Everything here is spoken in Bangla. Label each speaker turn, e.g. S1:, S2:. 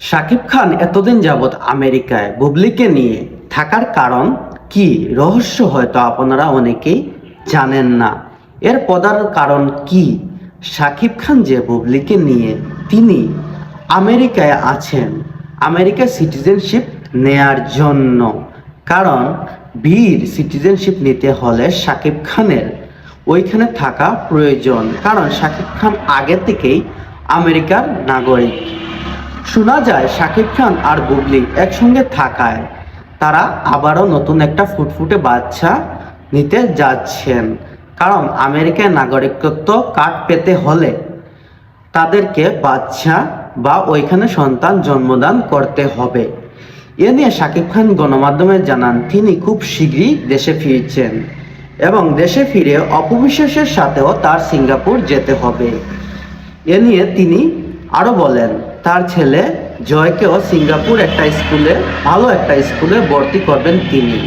S1: শাকিব খান এতদিন যাবৎ আমেরিকায় বুবলিকে নিয়ে থাকার কারণ কি? রহস্য হয়তো আপনারা অনেকেই জানেন না। এর প্রধান কারণ কি? শাকিব খান যে বুবলিকে নিয়ে তিনি আমেরিকায় আছেন আমেরিকার সিটিজেনশিপ নেয়ার জন্য। কারণ বীর সিটিজেনশিপ নিতে হলে শাকিব খানের ওইখানে থাকা প্রয়োজন, কারণ শাকিব খান আগে থেকেই আমেরিকার নাগরিক। শোনা যায় শাকিব খান আর বুবলি একসঙ্গে থাকায় তারা আবারও নতুন একটা ফুটফুটে বাচ্চা নিতে যাচ্ছেন। কারণ আমেরিকায় নাগরিকত্ব কার্ড পেতে হলে তাদেরকে বাচ্চা বা ওইখানে সন্তান জন্মদান করতে হবে। এ নিয়ে শাকিব খান গণমাধ্যমে জানান তিনি খুব শীঘ্রই দেশে ফিরছেন এবং দেশে ফিরে অপু বিশ্বাসের সাথেও তার সিঙ্গাপুর যেতে হবে। এ নিয়ে তিনি আরো বলেন তার ছেলে জয়কেও সিঙ্গাপুর একটা স্কুলে, ভালো একটা স্কুলে ভর্তি করবেন তিনি।